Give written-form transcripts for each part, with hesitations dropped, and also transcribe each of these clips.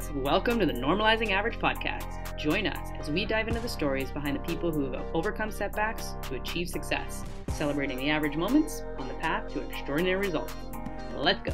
friends. Welcome to the Normalizing Average podcast. Join us as we dive into the stories behind the people who have overcome setbacks to achieve success, celebrating the average moments on the path to extraordinary results. Let's go.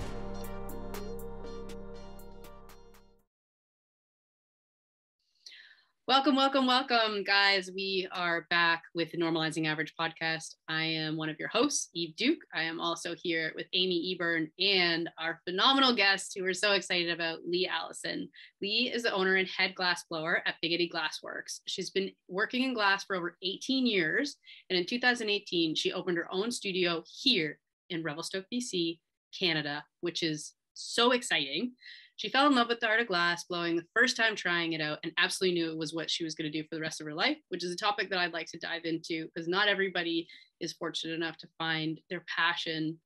Welcome, guys. We are back with the Normalizing Average podcast. I am one of your hosts, Eve Duke. I am also here with Amy Eburn and our phenomenal guest who we're so excited about, Leah Allison. Lee is the owner and head glass blower at Big Eddy Glass Works. She's been working in glass for over 18 years, and in 2018, she opened her own studio here in Revelstoke, BC, Canada, which is so exciting. She fell in love with the art of glass blowing the first time trying it out and absolutely knew it was what she was going to do for the rest of her life, which is a topic that I'd like to dive into because not everybody is fortunate enough to find their passion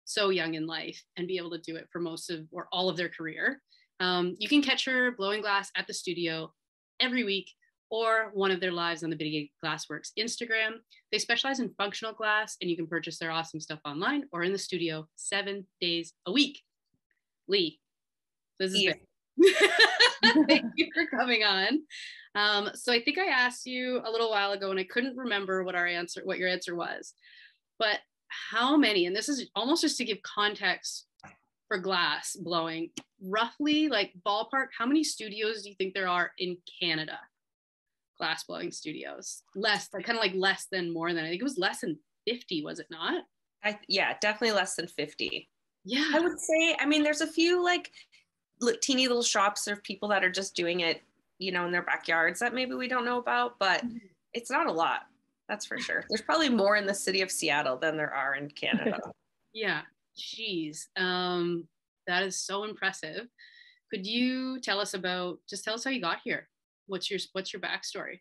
so young in life and be able to do it for most of or all of their career. You can catch her blowing glass at the studio every week or one of their lives on the Big Eddy Glass Works Instagram. They specialize in functional glass and you can purchase their awesome stuff online or in the studio 7 days a week. Lee. This is big. Thank you for coming on. So I think I asked you a little while ago and I couldn't remember what your answer was, but how many, and this is almost just to give context for glass blowing, roughly like ballpark, how many studios do you think there are in Canada? Glass blowing studios? Less, like kind of like less than more than, I think it was less than 50, was it not? Yeah, definitely less than 50. Yeah. I would say, I mean, there's a few like teeny little shops of people that are just doing it, you know, in their backyards that maybe we don't know about, but it's not a lot. That's for sure. There's probably more in the city of Seattle than there are in Canada. Yeah. Jeez. That is so impressive. Could you tell us how you got here? What's your backstory?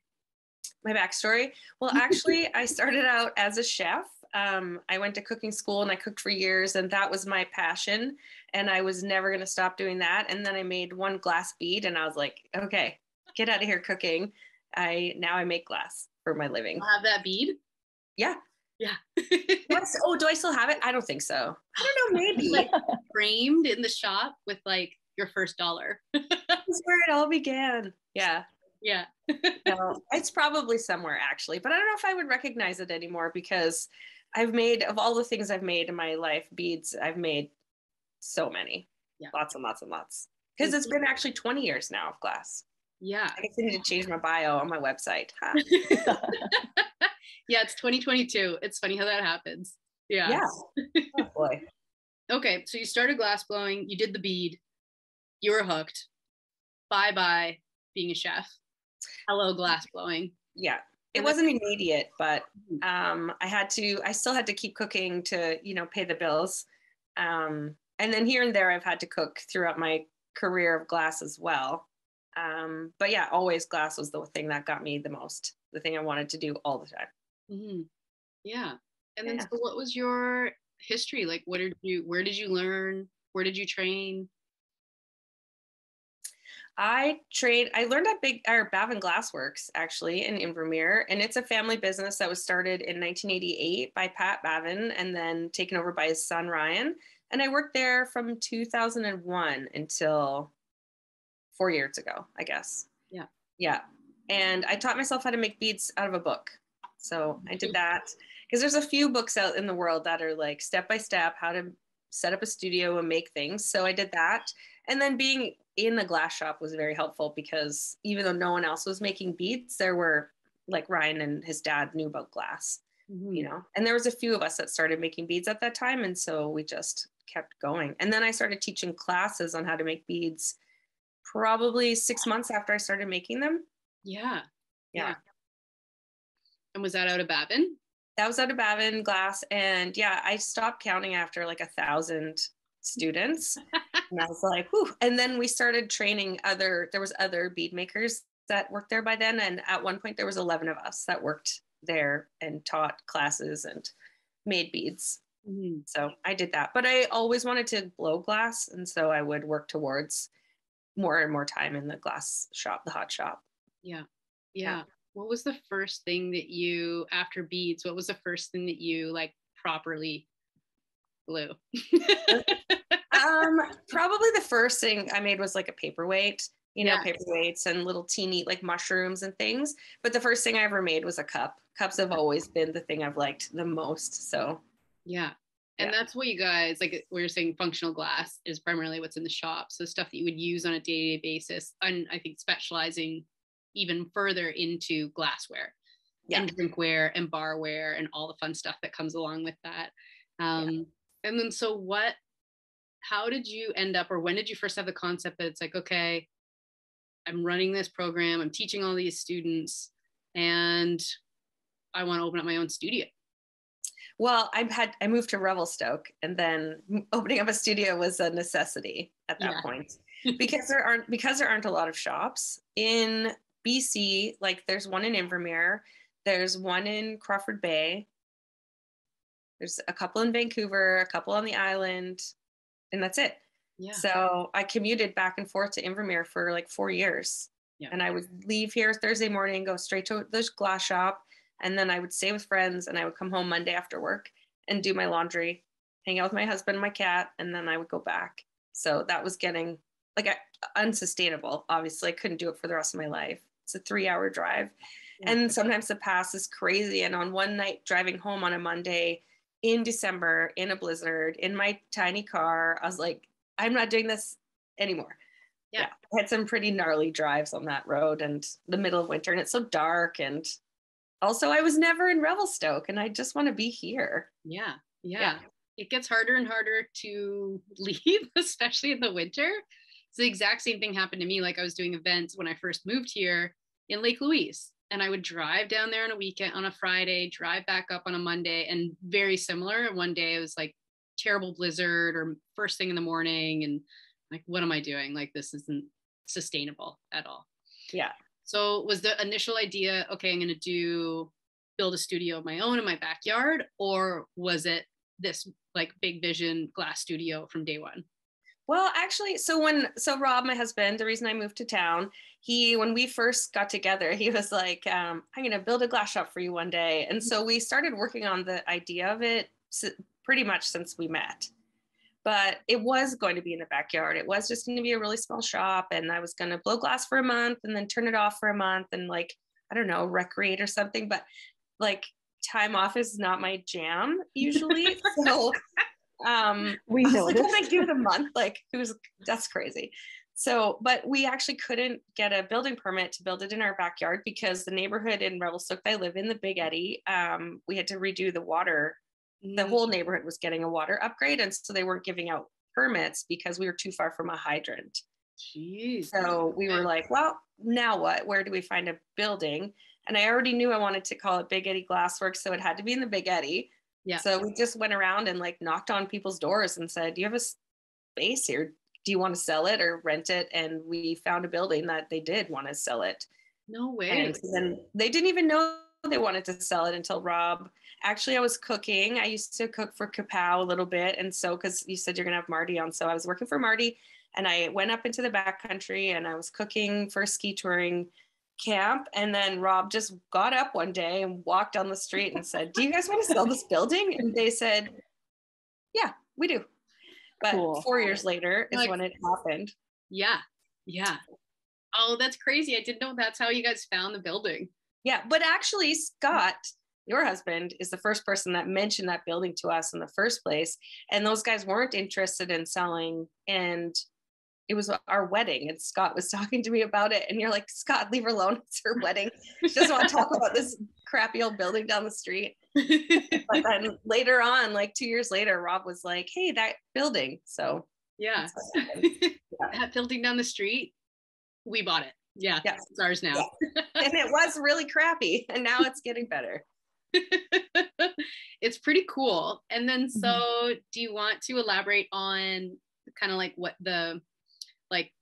My backstory? Well, actually, I started out as a chef. I went to cooking school and I cooked for years and that was my passion and I was never going to stop doing that. And then I made one glass bead and I was like, okay, get out of here cooking. Now I make glass for my living. I'll have that bead? Yeah. Yeah. Do I still have it? I don't think so. I don't know, maybe. Like framed in the shop with like your first dollar. That's where it all began. Yeah. Yeah. No, it's probably somewhere actually, but I don't know if I would recognize it anymore because I've made, of all the things I've made in my life, beads, I've made so many. Yeah. Lots and lots and lots. Because it's been actually 20 years now of glass. Yeah. I guess I need to change my bio on my website. Huh? Yeah, it's 2022. It's funny how that happens. Yeah. Yeah. Oh boy. Okay, so you started glass blowing, you did the bead, you were hooked. Bye-bye being a chef. Hello, glass blowing. Yeah. It wasn't immediate, but I still had to keep cooking to, you know, pay the bills. And then here and there, I've had to cook throughout my career of glass as well. But yeah, always glass was the thing that got me the most, the thing I wanted to do all the time. Mm-hmm. Yeah. And then, so what was your history? Like, where did you learn? Where did you train? I learned at Bavin Glass Works actually in Invermere, and it's a family business that was started in 1988 by Pat Bavin and then taken over by his son Ryan. And I worked there from 2001 until 4 years ago, I guess. Yeah. Yeah. And I taught myself how to make beads out of a book. So I did that because there's a few books out in the world that are like step by step how to set up a studio and make things. So I did that. And then being in the glass shop was very helpful because even though no one else was making beads, there were like Ryan and his dad knew about glass, you know, and there was a few of us that started making beads at that time. And so we just kept going. And then I started teaching classes on how to make beads probably 6 months after I started making them. Yeah. Yeah. And was that out of Bavin? That was out of Bavin Glass. And yeah, I stopped counting after like 1,000 students. And I was like, whew. And then we started training there was other bead makers that worked there by then. And at one point there was 11 of us that worked there and taught classes and made beads. Mm-hmm. So I did that, but I always wanted to blow glass. And so I would work towards more and more time in the glass shop, the hot shop. Yeah. Yeah. What was the first thing that you, after beads, what was the first thing that you like properly blew? Probably the first thing I made was like a paperweight. you know, paperweights and little teeny like mushrooms and things. But the first thing I ever made was a cup. Cups have always been the thing I've liked the most. So yeah. And that's what you guys, like we were saying, functional glass is primarily what's in the shop. So stuff that you would use on a day-to-day basis. And I think specializing even further into glassware and drinkware and barware and all the fun stuff that comes along with that. And then so how did you end up, or when did you first have the concept that it's like, okay, I'm running this program, I'm teaching all these students, and I want to open up my own studio? Well, I moved to Revelstoke, and then opening up a studio was a necessity at that point because there aren't a lot of shops in BC. Like there's one in Invermere, there's one in Crawford Bay, there's a couple in Vancouver, a couple on the island, and that's it. Yeah. So I commuted back and forth to Invermere for like 4 years. Yeah. And I would leave here Thursday morning, go straight to the glass shop. And then I would stay with friends, and I would come home Monday after work and do my laundry, hang out with my husband and my cat, and then I would go back. So that was getting like unsustainable. Obviously, I couldn't do it for the rest of my life. It's a 3-hour drive. Yeah. And sometimes the pass is crazy. And on one night driving home on a Monday in December in a blizzard in my tiny car, I was like, I'm not doing this anymore. Yeah. I had some pretty gnarly drives on that road and the middle of winter, and it's so dark. And also, I was never in Revelstoke, and I just want to be here. Yeah. It gets harder and harder to leave, especially in the winter. So the exact same thing happened to me. Like I was doing events when I first moved here in Lake Louise, and I would drive down there on a weekend, on a Friday, drive back up on a Monday, and very similar. One day it was like terrible blizzard or first thing in the morning, and like, what am I doing? Like, this isn't sustainable at all. Yeah. So was the initial idea, okay, I'm going to build a studio of my own in my backyard, or was it this like big vision glass studio from day one? Well, actually, so Rob, my husband, the reason I moved to town, when we first got together, he was like, I'm going to build a glass shop for you one day. And so we started working on the idea of it pretty much since we met. But it was going to be in the backyard. It was just going to be a really small shop, and I was going to blow glass for a month and then turn it off for a month and, like, I don't know, recreate or something. But like, time off is not my jam usually. So we know this. Like, do the month, like, that's crazy. So, but we actually couldn't get a building permit to build it in our backyard because the neighborhood in Revelstoke I live in, the Big Eddy, we had to redo the water. The whole neighborhood was getting a water upgrade, and so they weren't giving out permits because we were too far from a hydrant. Jeez. So we were like, well, now what? Where do we find a building? And I already knew I wanted to call it Big Eddy Glass Works, so it had to be in the Big Eddy. Yeah. So we just went around and like knocked on people's doors and said, do you have a space here? Do you want to sell it or rent it? And we found a building that they did want to sell it. No way. And then they didn't even know they wanted to sell it until Rob. Actually, I was cooking. I used to cook for Kapow a little bit. And so, because you said you're going to have Marty on. So I was working for Marty, and I went up into the backcountry and I was cooking for a ski touring camp. And then Rob just got up one day and walked down the street and said, do you guys want to sell this building? And they said, yeah, we do. But cool. 4 years later is when it happened. Yeah. Yeah. Oh, that's crazy. I didn't know that's how you guys found the building. Yeah. But actually, Scott, your husband, is the first person that mentioned that building to us in the first place. And those guys weren't interested in selling. And it was our wedding. And Scott was talking to me about it. And you're like, Scott, leave her alone. It's her wedding. She doesn't want to talk about this crappy old building down the street. But then later on, like 2 years later, Rob was like, hey, that building. So yeah. That building down the street, we bought it. Yeah. Yes. It's ours now. Yeah. And it was really crappy. And now it's getting better. It's pretty cool. And then so do you want to elaborate on kind of like what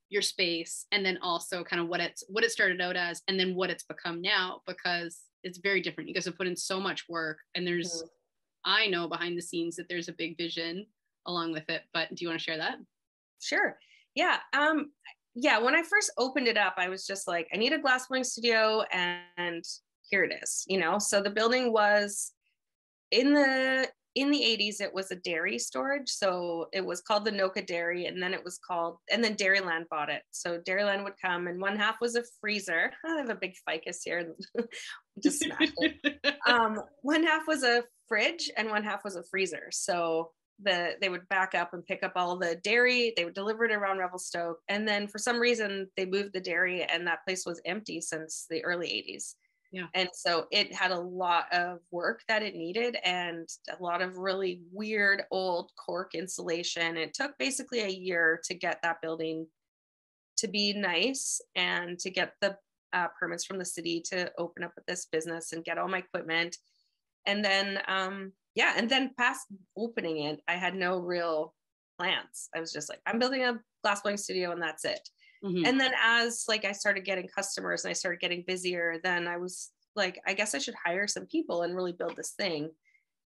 your space, and then also kind of what it started out as, and then what it's become now, because it's very different. You guys have put in so much work, and there's I know behind the scenes that there's a big vision along with it. But do you want to share that? Sure. Yeah. Yeah, when I first opened it up, I was just like, I need a glassblowing studio, and here it is, So the building was in the in the 80s, it was a dairy storage. So it was called the Noka Dairy, and then Dairyland bought it. So Dairyland would come, and one half was a freezer. I have a big ficus here, just smashed it. One half was a fridge, and one half was a freezer. So they would back up and pick up all the dairy. They would deliver it around Revelstoke, and then for some reason they moved the dairy, and that place was empty since the early 80s. Yeah. And so it had a lot of work that it needed, and a lot of really weird old cork insulation. It took basically a year to get that building to be nice and to get the permits from the city to open up this business and get all my equipment. And then, and then past opening it, I had no real plans. I was just like, I'm building a glassblowing studio and that's it. Mm-hmm. And then as like I started getting customers and I started getting busier, then I was like, I guess I should hire some people and really build this thing.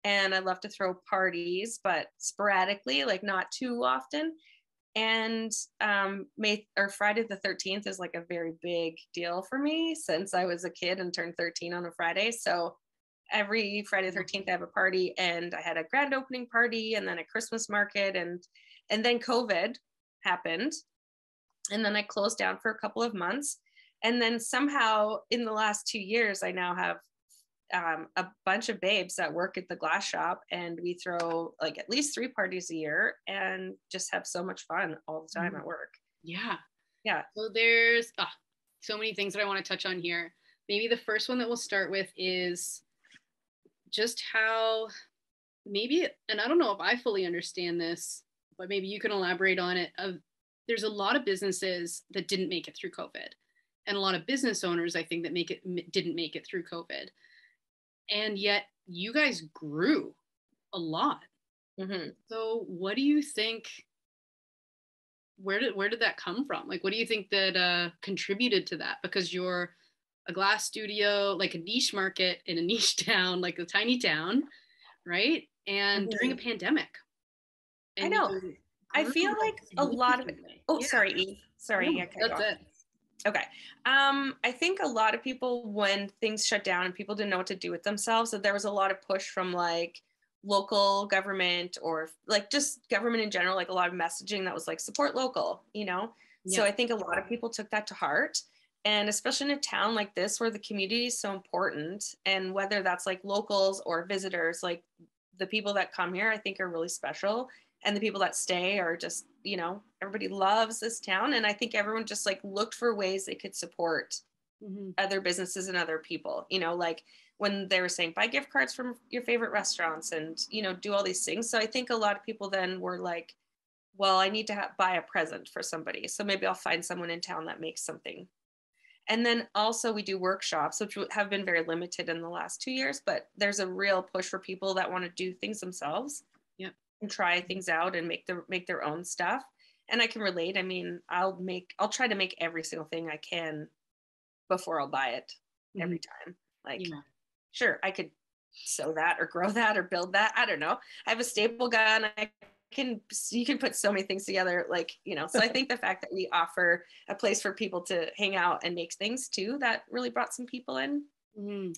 And I love to throw parties, but sporadically, like not too often. And Friday the 13th is like a very big deal for me since I was a kid and turned 13 on a Friday. So every Friday the 13th I have a party, and I had a grand opening party and then a Christmas market, and then COVID happened. And then I closed down for a couple of months. And then somehow in the last 2 years, I now have a bunch of babes that work at the glass shop, and we throw like at least 3 parties a year and just have so much fun all the time at work. Yeah. Yeah. So there's so many things that I want to touch on here. Maybe the first one that we'll start with is just how maybe, and I don't know if I fully understand this, but maybe you can elaborate on it. There's a lot of businesses that didn't make it through COVID, and a lot of business owners, I think, that didn't make it through COVID. And yet you guys grew a lot. Mm-hmm. So what do you think, where did that come from? Like, what do you think that contributed to that? Because you're a glass studio, like a niche market in a niche town, like a tiny town, right? And mm-hmm. during a pandemic. And I know. I feel like a lot of it. Oh, yeah. Sorry, Eve. Sorry. No, that's it. Okay. I think a lot of people, when things shut down and people didn't know what to do with themselves, that there was a lot of push from like local government or like just government in general, like a lot of messaging that was like support local, you know? Yeah. So I think a lot of people took that to heart. And especially in a town like this where the community is so important, and whether that's like locals or visitors, like the people that come here, I think are really special. And the people that stay are just, you know, everybody loves this town. And I think everyone just like looked for ways they could support mm-hmm. other businesses and other people, you know, like when they were saying buy gift cards from your favorite restaurants and, you know, do all these things. So I think a lot of people then were like, well, I need to buy a present for somebody. So maybe I'll find someone in town that makes something. And then also we do workshops, which have been very limited in the last 2 years, but there's a real push for people that want to do things themselves. Yep. And try things out and make their own stuff. And I can relate. I mean, I'll try to make every single thing I can before I'll buy it every time. Like, yeah. Sure, I could sew that or grow that or build that. I don't know. I have a staple gun. You can put so many things together, like, you know, so I think the fact that we offer a place for people to hang out and make things too, that really brought some people in. Mm-hmm.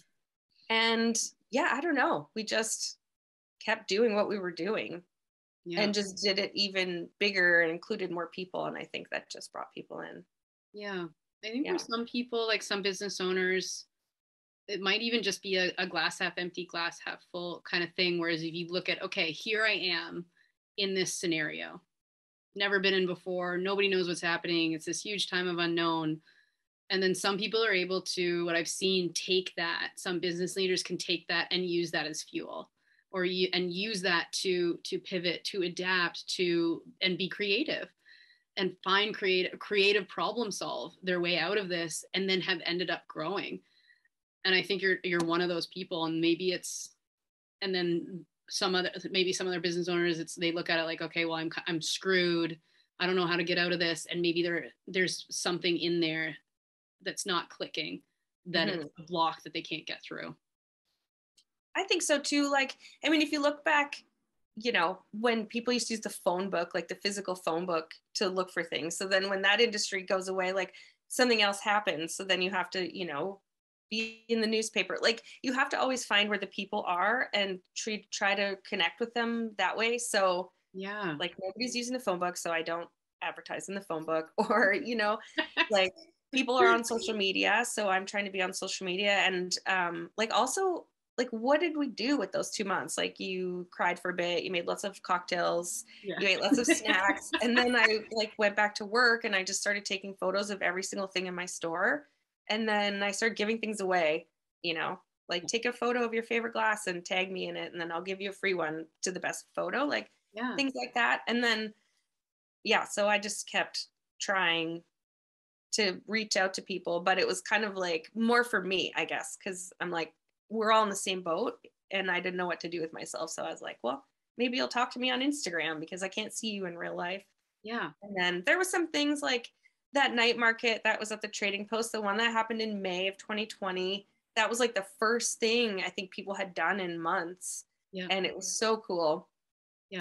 And yeah, I don't know. We just kept doing what we were doing. Yeah. And just did it even bigger and included more people. And I think that just brought people in. Yeah. I think for some people, like some business owners, it might even just be a glass half empty, glass half full kind of thing. Whereas if you look at, okay, here I am in this scenario, never been in before, nobody knows what's happening. It's this huge time of unknown. And then some people are able to, what I've seen, take that. Some business leaders can take that and use that as fuel. And use that to pivot, to adapt, and be creative, and find creative problem solve their way out of this, and then have ended up growing. And I think you're one of those people. And maybe and then some other business owners, they look at it like, okay, well, I'm screwed. I don't know how to get out of this. And maybe there's something in there that's not clicking, that mm-hmm. it's a block that they can't get through. I think so too. Like, I mean, if you look back, you know, when people used to use the phone book, like the physical phone book, to look for things. So then when that industry goes away, like something else happens. So then you have to, you know, be in the newspaper. Like you have to always find where the people are and try to connect with them that way. So yeah, like nobody's using the phone book, so I don't advertise in the phone book, or like people are on social media, so I'm trying to be on social media. And like also, like, what did we do with those 2 months? Like you cried for a bit, you made lots of cocktails, yeah. you ate lots of snacks, and then I like went back to work and I just started taking photos of every single thing in my store. And then I started giving things away, like take a photo of your favorite glass and tag me in it, and then I'll give you a free one to the best photo, like Yeah. things like that. And then yeah, so I just kept trying to reach out to people, but it was kind of like more for me, I guess, because I'm like, we're all in the same boat and I didn't know what to do with myself. So I was like, well, maybe you'll talk to me on Instagram because I can't see you in real life. Yeah. And then there was some things like that night market that was at the Trading Post, the one that happened in May of 2020. That was like the first thing I think people had done in months. Yeah. And it was so cool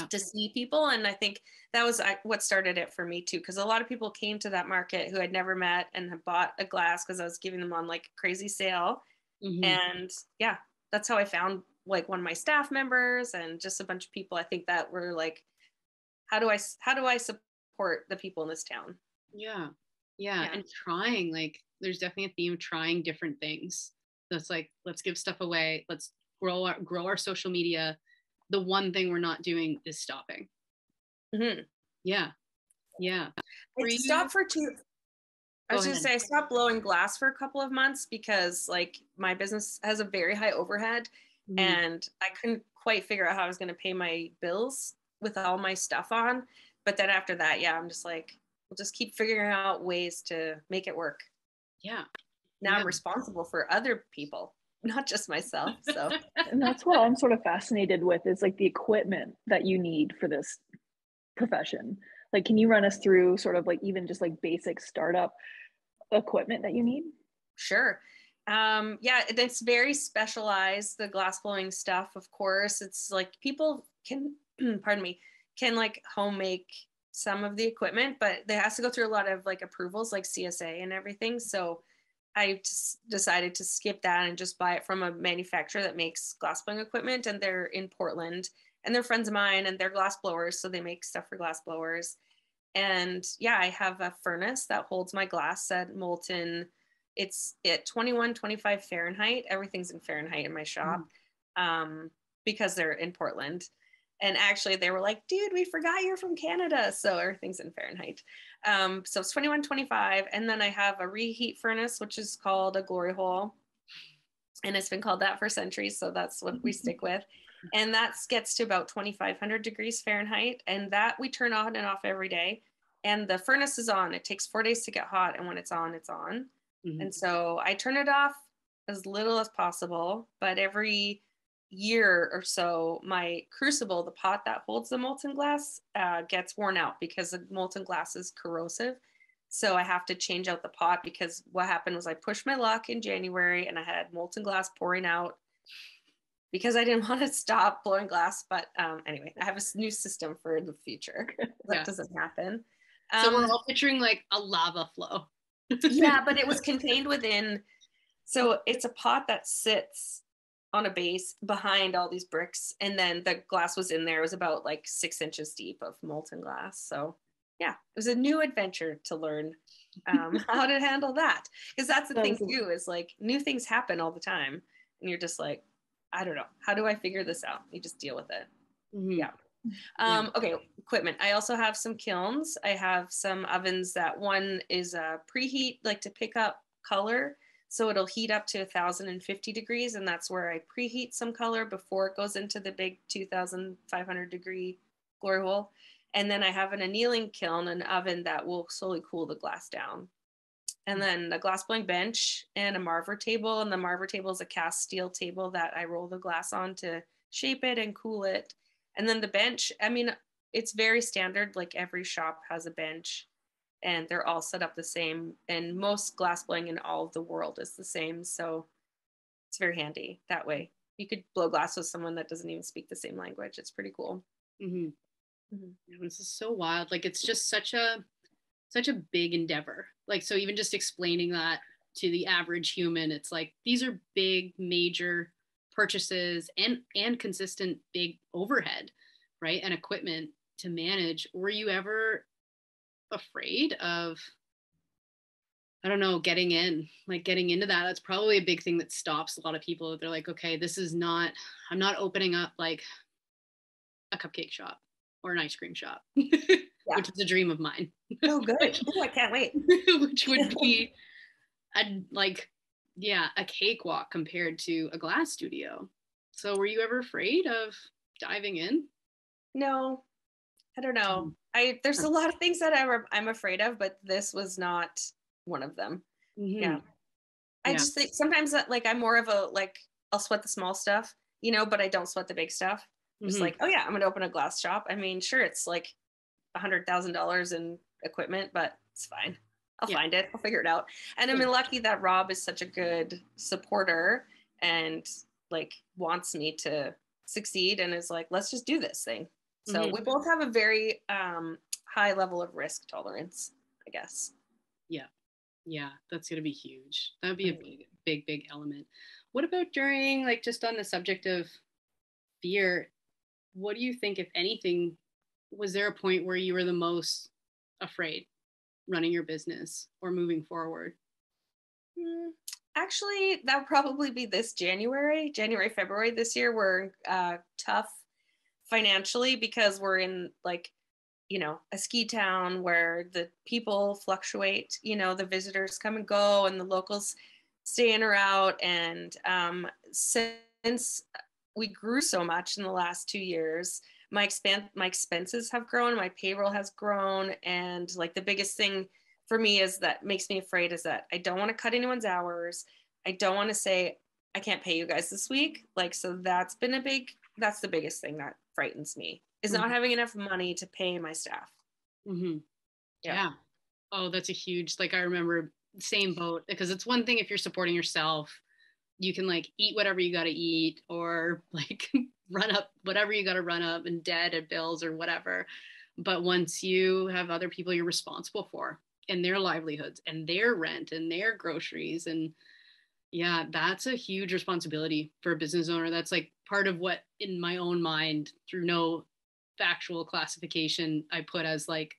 to see people. And I think that was what started it for me too, because a lot of people came to that market who I'd never met and had bought a glass because I was giving them on like a crazy sale. Mm-hmm. And yeah, that's how I found like one of my staff members and just a bunch of people I think that were like, how do I support the people in this town? Yeah. And trying, like there's definitely a theme of trying different things. That's like, let's give stuff away, let's grow our social media. The one thing we're not doing is stopping. Mm-hmm. Yeah. I stopped for two. I was going to say I stopped blowing glass for a couple of months because like my business has a very high overhead, and I couldn't quite figure out how I was going to pay my bills with all my stuff on. But then after that, I'm just like, we'll just keep figuring out ways to make it work. Yeah. Now I'm responsible for other people, not just myself. So, and that's what I'm sort of fascinated with is like the equipment that you need for this profession. Like, can you run us through sort of like even just like basic startup equipment that you need? Sure. It's very specialized, the glass blowing stuff, of course. It's like people can, pardon me, can like home make some of the equipment, but they has to go through a lot of like approvals like CSA and everything. So I just decided to skip that and just buy it from a manufacturer that makes glass blowing equipment. And they're in Portland and they're friends of mine and they're glass blowers. So they make stuff for glass blowers. And I have a furnace that holds my glass at molten. It's at 21-25 Fahrenheit. Everything's in Fahrenheit in my shop because they're in Portland. And actually they were like, dude, we forgot you're from Canada. So everything's in Fahrenheit. So it's 21-25. And then I have a reheat furnace, which is called a glory hole. And it's been called that for centuries. So that's what we stick with. And that gets to about 2,500 degrees Fahrenheit. And that we turn on and off every day. And the furnace is on. It takes 4 days to get hot. And when it's on, it's on. Mm-hmm. And so I turn it off as little as possible. But every year or so, my crucible, the pot that holds the molten glass, gets worn out because the molten glass is corrosive. So I have to change out the pot because what happened was I pushed my luck in January and I had molten glass pouring out because I didn't want to stop blowing glass. But anyway, I have a new system for the future. That doesn't happen. So we're all picturing like a lava flow. Yeah, but it was contained within. So it's a pot that sits on a base behind all these bricks. And then the glass was in there. It was about like 6 inches deep of molten glass. So yeah, it was a new adventure to learn how to handle that. Because that's the thing too, is like new things happen all the time. And you're just like, I don't know. How do I figure this out? You just deal with it. Mm-hmm. Yeah. Okay, equipment. I also have some kilns. I have some ovens that one is a preheat, like to pick up color. So it'll heat up to 1,050 degrees. And that's where I preheat some color before it goes into the big 2,500 degree glory hole. And then I have an annealing kiln, an oven that will slowly cool the glass down. And then a glass blowing bench and a marver table. And the marver table is a cast steel table that I roll the glass on to shape it and cool it. And then the bench, I mean, it's very standard. Like every shop has a bench and they're all set up the same. And most glass blowing in all of the world is the same. So it's very handy that way. You could blow glass with someone that doesn't even speak the same language. It's pretty cool. Mm-hmm. Mm-hmm. This is so wild. Like it's just such a big endeavor. Like, so even just explaining that to the average human, it's like these are big major purchases and consistent big overhead, right, and equipment to manage. Were you ever afraid of, I don't know, getting into that? That's probably a big thing that stops a lot of people. They're like, okay, I'm not opening up like a cupcake shop or an ice cream shop, Yeah. which is a dream of mine. Oh, good. Oh, I can't wait. Which would be a cakewalk compared to a glass studio. So were you ever afraid of diving in? No, I don't know. There's a lot of things that I'm afraid of, but this was not one of them. Mm-hmm. Yeah. I just think sometimes that like I'm more of a like I'll sweat the small stuff, but I don't sweat the big stuff. Just like, oh yeah, I'm gonna open a glass shop. I mean, sure, it's like $100,000 in equipment, but it's fine. I'll find it. I'll figure it out. And I'm lucky that Rob is such a good supporter and like wants me to succeed and is like, let's just do this thing. So we both have a very high level of risk tolerance, I guess. Yeah, that's going to be huge. That would be a big element. What about during, like, just on the subject of fear, what do you think, if anything, was there a point where you were the most afraid running your business or moving forward? Actually, that would probably be this January, February this year. We're tough financially because we're in like, a ski town where the people fluctuate, the visitors come and go and the locals stay in or out. And since we grew so much in the last 2 years, my expenses have grown, my payroll has grown. And like the biggest thing for me is that makes me afraid is that I don't want to cut anyone's hours. I don't want to say, I can't pay you guys this week. Like, so that's the biggest thing that frightens me is not having enough money to pay my staff. Yeah. Oh, that's a huge, like, I remember same boat, because it's one thing if you're supporting yourself, you can like eat whatever you got to eat or like run up whatever you got to run up in debt and bills or whatever. But once you have other people you're responsible for and their livelihoods and their rent and their groceries, and yeah, that's a huge responsibility for a business owner. That's like part of what in my own mind, through no factual classification, I put as like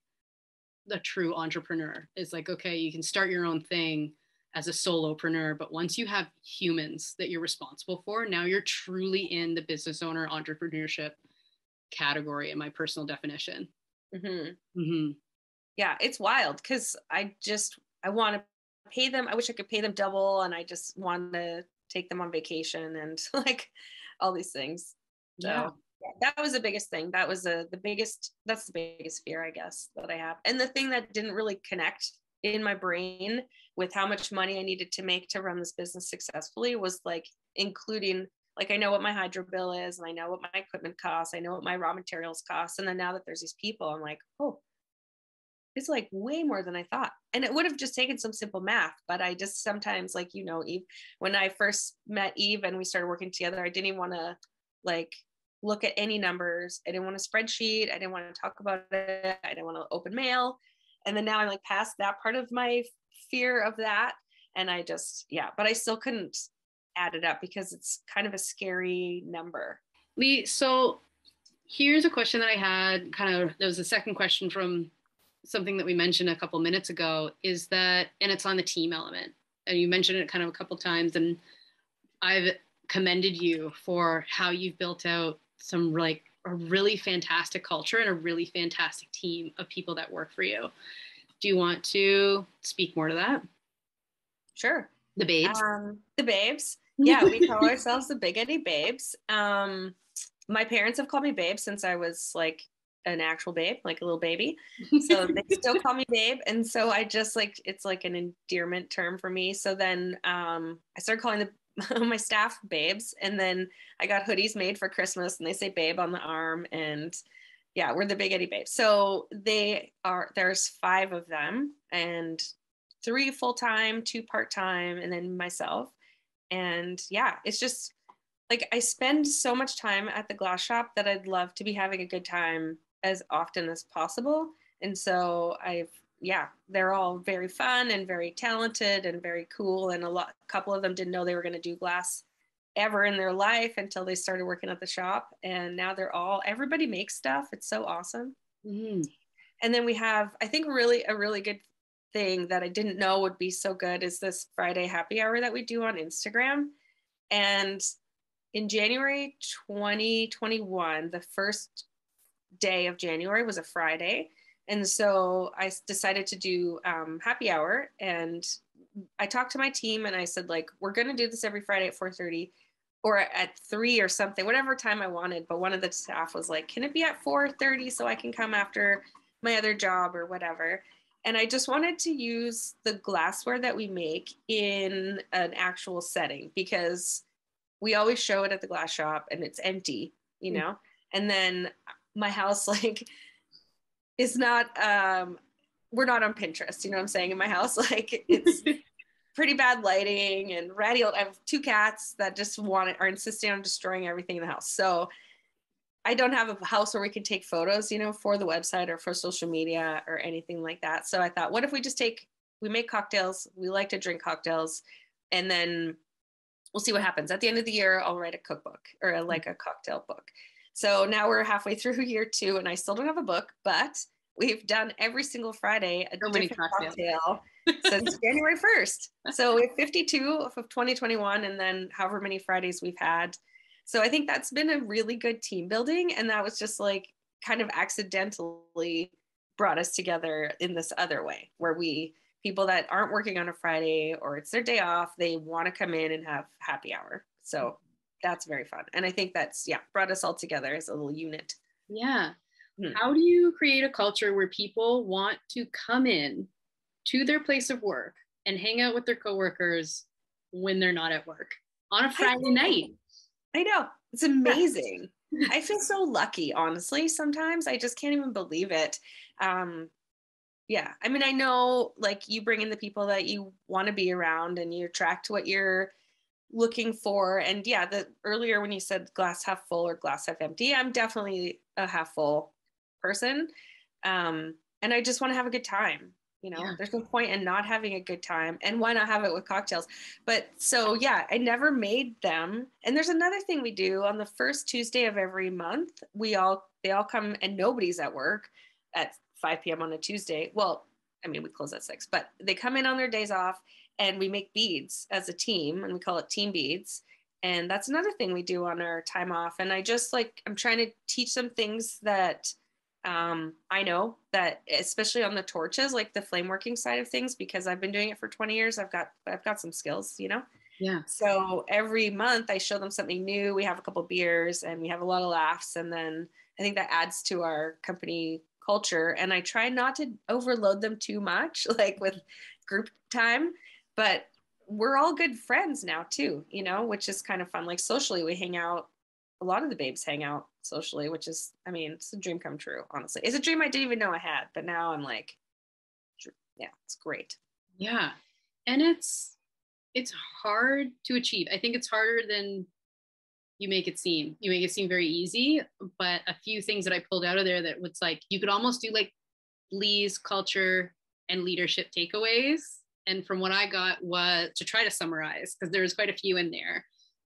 the true entrepreneur. Is like, okay, you can start your own thing as a solopreneur, but once you have humans that you're responsible for, now you're truly in the business owner entrepreneurship category in my personal definition. Yeah, it's wild because I want to pay them. I wish I could pay them double, and I just want to take them on vacation and like all these things. So that was the biggest thing. That was that's the biggest fear, I guess, that I have. And the thing that didn't really connect in my brain with how much money I needed to make to run this business successfully was like including, like, I know what my hydro bill is and I know what my equipment costs. I know what my raw materials cost. And then now that there's these people, I'm like, oh, it's like way more than I thought. And it would have just taken some simple math, but I just sometimes, like, Eve, when I first met Eve and we started working together, I didn't even want to like look at any numbers. I didn't want a spreadsheet. I didn't want to talk about it. I didn't want to open mail. And then now I'm like past that part of my fear of that. And I just, but I still couldn't add it up because it's kind of a scary number. Lee, so here's a question that I had there was a second question from something that we mentioned a couple minutes ago, is that, and it's on the team element. And you mentioned it kind of a couple times, and I've commended you for how you've built out some like a really fantastic culture and a really fantastic team of people that work for you. Do you want to speak more to that? Sure. The babes. The babes. Yeah, we call ourselves the Big Eddy Babes. My parents have called me babe since I was like an actual babe, like a little baby. So they still call me babe. And so I just like, it's like an endearment term for me. So then I started calling my staff babes, and then I got hoodies made for Christmas and they say babe on the arm, and yeah, we're the Big Eddy Babes. So there's 5 of them, and 3 full-time, 2 part-time, and then myself. And yeah, it's just like I spend so much time at the glass shop that I'd love to be having a good time as often as possible. And so I've yeah, they're all very fun and very talented and very cool. And a couple of them didn't know they were going to do glass ever in their life until they started working at the shop. And now everybody makes stuff. It's so awesome. Mm-hmm. And then we have, I think, a really good thing that I didn't know would be so good is this Friday happy hour that we do on Instagram. And in January 2021, the first day of January was a Friday. And so I decided to do happy hour. And I talked to my team and I said, like, we're going to do this every Friday at 4:30 or at 3 or something, whatever time I wanted. But one of the staff was like, can it be at 4:30 so I can come after my other job or whatever? And I just wanted to use the glassware that we make in an actual setting, because we always show it at the glass shop and it's empty, you know? And then my house, like, is not, we're not on Pinterest, you know what I'm saying? In my house, like, it's pretty bad lighting and ratty. I have 2 cats that just are insisting on destroying everything in the house. So I don't have a house where we can take photos, you know, for the website or for social media or anything like that. So I thought, what if we make cocktails? We like to drink cocktails, and then we'll see what happens. At the end of the year, I'll write a cookbook or a cocktail book. So now we're halfway through year 2 and I still don't have a book, but we've done every single Friday a different cocktail since January 1st. So we have 52 of 2021 and then however many Fridays we've had. So I think that's been a really good team building. And that was just like kind of accidentally brought us together in this other way where people that aren't working on a Friday or it's their day off, they want to come in and have happy hour. So that's very fun. And I think that's, brought us all together as a little unit. Yeah. How do you create a culture where people want to come in to their place of work and hang out with their coworkers when they're not at work on a Friday night? I know. It's amazing. I feel so lucky, honestly. Sometimes I just can't even believe it. Yeah. I mean, I know like you bring in the people that you want to be around and you attract what you're looking for. And earlier when you said glass half full or glass half empty, I'm definitely a half full person. And I just want to have a good time. You know, there's no point in not having a good time, and why not have it with cocktails? But so, I never made them. And there's another thing we do on the first Tuesday of every month. They all come and nobody's at work at 5 p.m. on a Tuesday. Well, I mean, we close at 6, but they come in on their days off and we make beads as a team and we call it team beads. And that's another thing we do on our time off. And I just I'm trying to teach them things that I know that, especially on the torches, like the flame working side of things, because I've been doing it for 20 years. I've got some skills, you know? Yeah. So every month I show them something new. We have a couple beers and we have a lot of laughs. And then I think that adds to our company culture. And I try not to overload them too much, like with group time, but we're all good friends now too, you know, which is kind of fun. Like socially, we hang out. A lot of the babes hang out socially, which is, I mean, it's a dream come true, honestly. It's a dream I didn't even know I had, but now I'm like, it's great. Yeah. And it's hard to achieve. I think it's harder than you make it seem. You make it seem very easy, but a few things that I pulled out of there that was like, you could almost do like Lee's culture and leadership takeaways. And from what I got was, to try to summarize, because there was quite a few in there,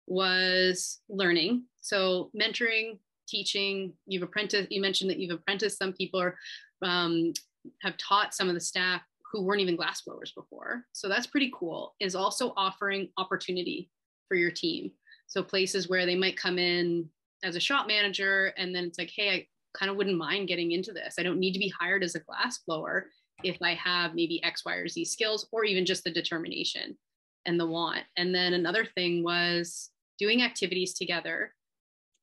was learning. So mentoring, teaching, you mentioned that you've apprenticed some people, or have taught some of the staff who weren't even glassblowers before. So that's pretty cool. Is also offering opportunity for your team. So places where they might come in as a shop manager and then it's like, hey, I kind of wouldn't mind getting into this. I don't need to be hired as a glassblower if I have maybe X, Y, or Z skills, or even just the determination and the want. And then another thing was doing activities together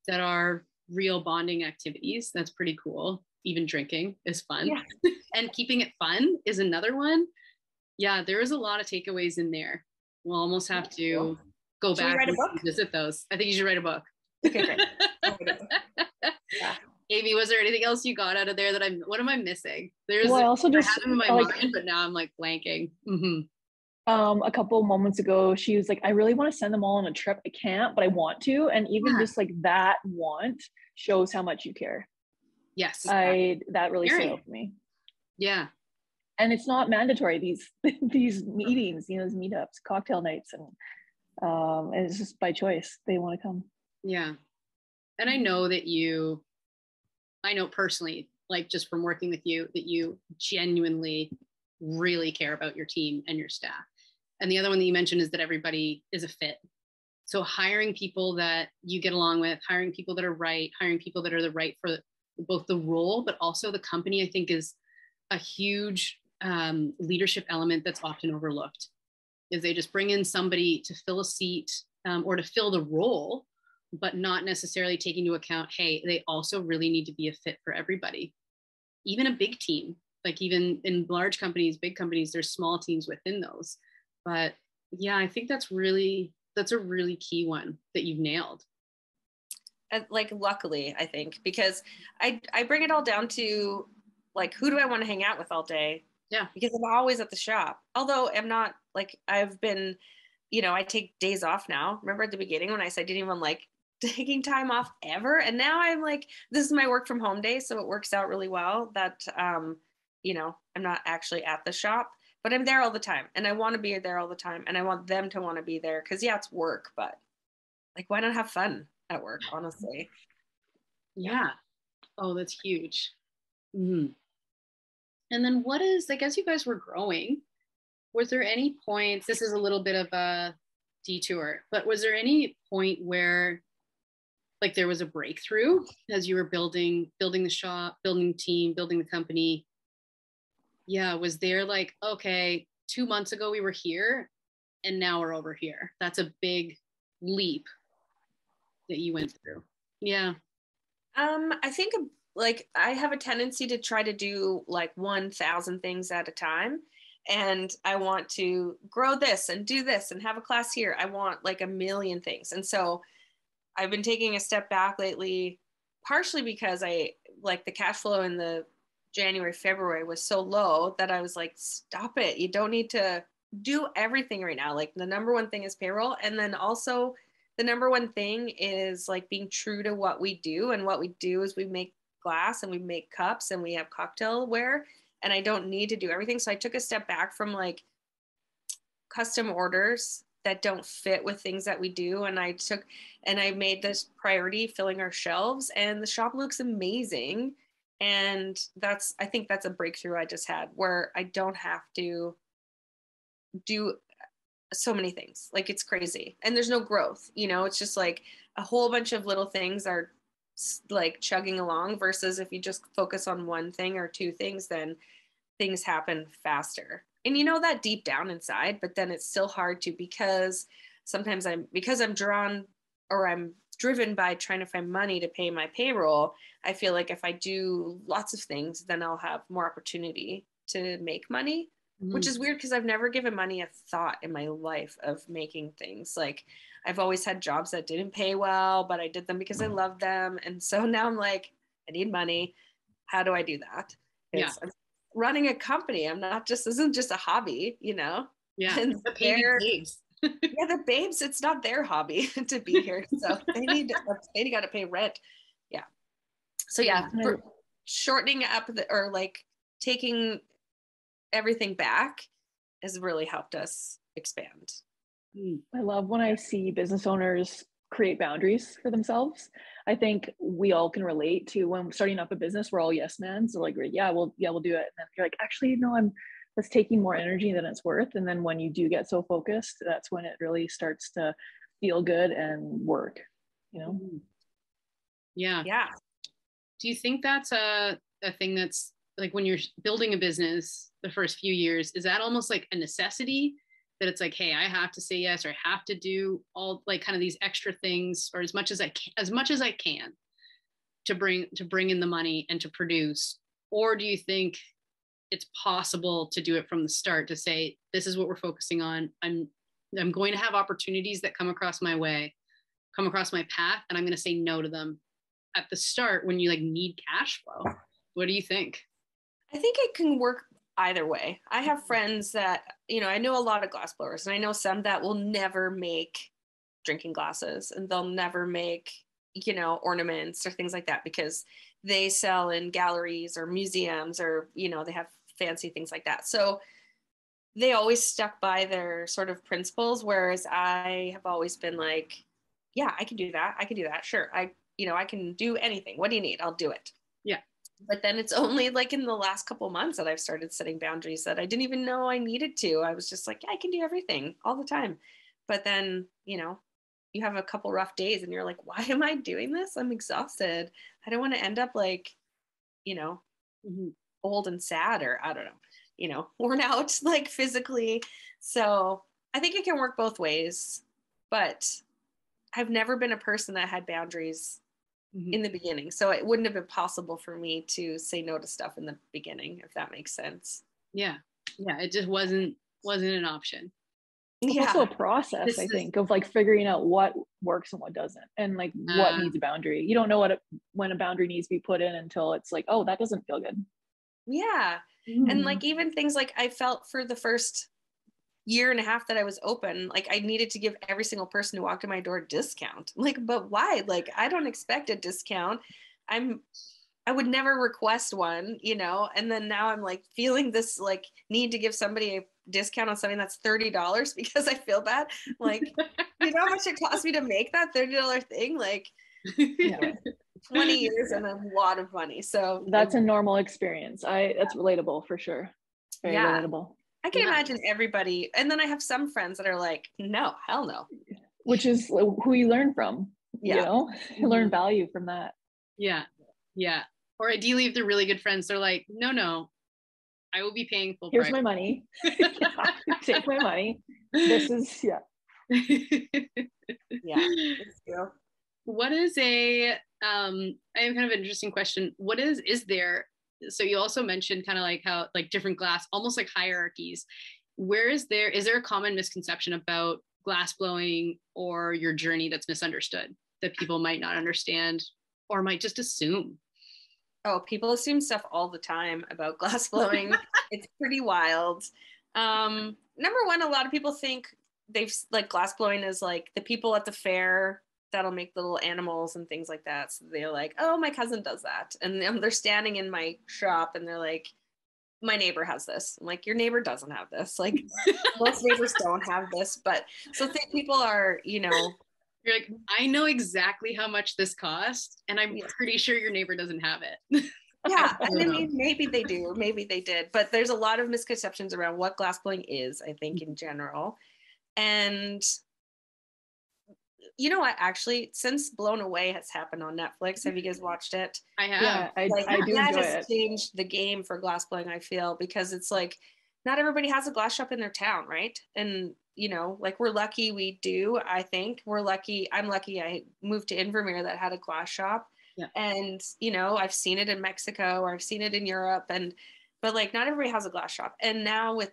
that are real bonding activities. That's pretty cool. Even drinking is fun. Yeah. And keeping it fun is another one. Yeah, there is a lot of takeaways in there. We'll almost have to go back and visit those. I think you should write a book. Okay, great. Yeah. Amy, was there anything else you got out of there that what am I missing? I also just have them in my mind, but now I'm like blanking. Mm-hmm. A couple moments ago, she was like, I really want to send them all on a trip. I can't, but I want to. And even just like that want shows how much you care. Yes. That really stood out for me. Yeah. and it's not mandatory, these these meetings, you know, these meetups, cocktail nights, and it's just by choice they want to come. Yeah. And I know that I know personally, like just from working with you, that you genuinely really care about your team and your staff. And the other one that you mentioned is that everybody is a fit. So hiring people that you get along with, hiring people that are right, hiring people that are the right for both the role, but also the company, I think is a huge leadership element that's often overlooked. Is they just bring in somebody to fill a seat or to fill the role, but not necessarily taking into account, hey, they also really need to be a fit for everybody. Even a big team, like even in large companies, big companies, there's small teams within those. But yeah, I think that's a really key one that you've nailed. Like, luckily, I think, because I bring it all down to like, who do I want to hang out with all day? Yeah. Because I'm always at the shop. Although I'm not, like, I've been, you know, I take days off now. Remember at the beginning when I said I didn't even like taking time off ever? And now I'm like, this is my work from home day. So it works out really well that, you know, I'm not actually at the shop, but I'm there all the time. And I want to be there all the time. And I want them to want to be there. Cause yeah, it's work, but like, why not have fun at work, honestly? Yeah. Oh, that's huge. Mm-hmm. And then I guess you guys were growing. Was there any points, this is a little bit of a detour, but was there any point where like there was a breakthrough as you were building the shop, building the team, building the company? Yeah. Was there like, okay, 2 months ago we were here and now we're over here? That's a big leap that you went through. Yeah. I think like I have a tendency to try to do like 1,000 things at a time. And I want to grow this and do this and have a class here. I want like a million things. And so I've been taking a step back lately, partially because I like the cash flow in the January, February was so low that I was like, stop it. You don't need to do everything right now. Like the number one thing is payroll. And then also the number one thing is like being true to what we do. And what we do is we make glass and we make cups and we have cocktail ware. And I don't need to do everything. So I took a step back from like custom orders that don't fit with things that we do. And I made this priority filling our shelves, and the shop looks amazing. And I think that's a breakthrough I just had, where I don't have to do so many things. Like, it's crazy. And there's no growth, you know, it's just like a whole bunch of little things are like chugging along, versus if you just focus on one thing or two things, then things happen faster. And you know that deep down inside, but then it's still hard to, because sometimes I'm drawn, or I'm driven by trying to find money to pay my payroll. I feel like if I do lots of things, then I'll have more opportunity to make money. Which is weird, because I've never given money a thought in my life of making things. Like, I've always had jobs that didn't pay well, but I did them because I loved them. And so now I'm like, I need money. How do I do that? Yeah. I'm running a company. This isn't just a hobby, you know? Yeah. And the babes. Yeah, the babes, it's not their hobby to be here. So they got to pay rent. Yeah. So yeah, shortening up or like taking everything back has really helped us expand. I love when I see business owners create boundaries for themselves. I think we all can relate to when starting up a business, we're all yes men. So like, yeah, we'll do it. And then you're like, actually, no, that's taking more energy than it's worth. And then when you do get so focused, that's when it really starts to feel good and work, you know? Yeah. Yeah. Do you think that's a thing that's like, when you're building a business the first few years, is that almost like a necessity, that it's like, hey, I have to say yes, or I have to do all like kind of these extra things, or as much as I can to bring in the money and to produce? Or do you think it's possible to do it from the start, to say, this is what we're focusing on. I'm going to have opportunities that come across my path, and I'm going to say no to them at the start when you like need cash flow? What do you think? I think it can work either way. I have friends that, you know, I know a lot of glass blowers, and I know some that will never make drinking glasses, and they'll never make, you know, ornaments or things like that, because they sell in galleries or museums, or, you know, they have fancy things like that. So they always stuck by their sort of principles, whereas I have always been like, yeah, I can do that. I can do that. Sure. I can do anything. What do you need? I'll do it. Yeah. But then it's only like in the last couple of months that I've started setting boundaries that I didn't even know I needed to. I was just like, yeah, I can do everything all the time. But then, you have a couple rough days and you're like, why am I doing this? I'm exhausted. I don't want to end up like, old and sad, or I don't know, worn out like physically. So I think it can work both ways, but I've never been a person that had boundaries in the beginning. So it wouldn't have been possible for me to say no to stuff in the beginning, if that makes sense. Yeah. It just wasn't an option. It's also a process, I think, of like figuring out what works and what doesn't, and like what needs a boundary. You don't know when a boundary needs to be put in until it's like, oh, that doesn't feel good. Yeah. And like even things like I felt for the first year and a half that I was open, like I needed to give every single person who walked in my door a discount. Like, but why? Like, I don't expect a discount. I would never request one, and then now I'm like feeling this like need to give somebody a discount on something that's $30 because I feel bad. Like, you know how much it cost me to make that $30 thing? Like, 20 years and a lot of money. So that's a normal experience. That's relatable for sure. Very relatable. I can imagine everybody. And then I have some friends that are like, no, hell no. Which is who you learn from, you learn value from that. Yeah. Or ideally, if they're really good friends, they're like, no, I will be paying full price. Here's my money. Take my money. This is, Yeah. It's true. What is I have kind of an interesting question. What is there, so you also mentioned kind of like how like different glass, almost like hierarchies. Is there a common misconception about glass blowing or your journey that's misunderstood that people might not understand or might just assume? Oh, people assume stuff all the time about glass blowing. It's pretty wild. Number one, a lot of people think they've like glass blowing is like the people at the fair that'll make little animals and things like that. So they're like, oh, my cousin does that. And they're standing in my shop and they're like, my neighbor has this. I'm like, your neighbor doesn't have this. Like most neighbors don't have this. But so people are, you're like, I know exactly how much this cost, and I'm pretty sure your neighbor doesn't have it. Yeah, I mean, maybe they do, maybe they did, but there's a lot of misconceptions around what glass blowing is, I think, in general. And you know what, actually, since Blown Away has happened on Netflix, have you guys watched it? I have. Yeah, I do that enjoy has it. changed the game for glass blowing, I feel, because it's like not everybody has a glass shop in their town, right? And like we're lucky we do. I think we're lucky. I'm lucky I moved to Invermere that had a glass shop. Yeah. And I've seen it in Mexico or I've seen it in Europe, but like not everybody has a glass shop. And now with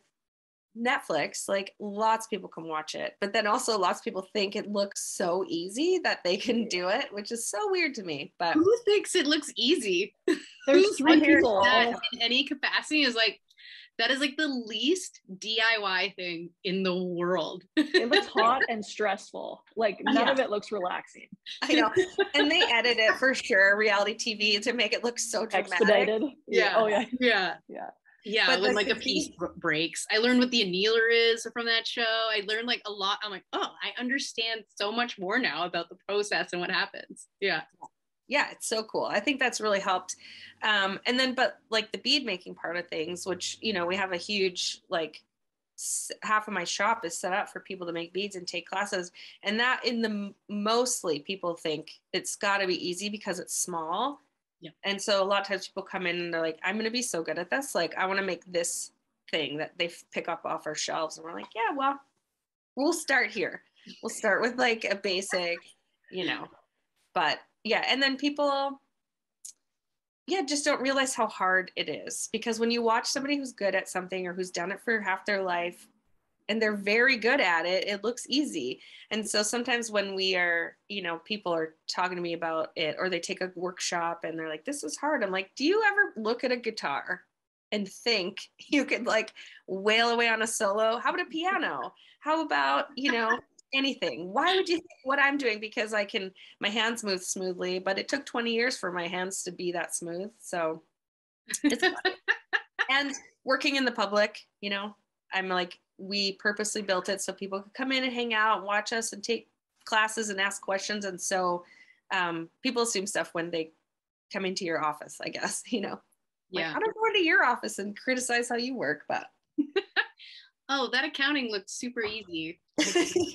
Netflix, like lots of people can watch it, but then also lots of people think it looks so easy that they can do it, which is so weird to me. But who thinks it looks easy? There's 3 people that in any capacity is like, that is like the least DIY thing in the world. It looks hot and stressful. Like none of it looks relaxing. I know. And they edit it for sure, reality TV, to make it look so dramatic. Expedited. Yeah. Oh yeah. Yeah, but when like a piece breaks. I learned what the annealer is from that show. I learned like a lot. I'm like, oh, I understand so much more now about the process and what happens. Yeah, it's so cool. I think that's really helped. And then, but like the bead making part of things, which, we have a huge, like half of my shop is set up for people to make beads and take classes. And that mostly people think it's gotta be easy because it's small. Yeah. And so a lot of times people come in and they're like, I'm going to be so good at this. Like, I want to make this thing that they pick up off our shelves. And we're like, yeah, well, we'll start here. We'll start with like a basic, but yeah. And then people, just don't realize how hard it is, because when you watch somebody who's good at something or who's done it for half their life and they're very good at it, it looks easy. And so sometimes when we are, people are talking to me about it, or they take a workshop and they're like, this is hard. I'm like, do you ever look at a guitar and think you could like wail away on a solo? How about a piano? How about, anything? Why would you think what I'm doing? Because my hands move smoothly, but it took 20 years for my hands to be that smooth. So it's fun. And working in the public, you know, I'm like, we purposely built it so people could come in and hang out and watch us and take classes and ask questions. And so people assume stuff when they come into your office, I guess, you know. Yeah. Like, I don't go into your office and criticize how you work, but. Oh, that accounting looked super easy.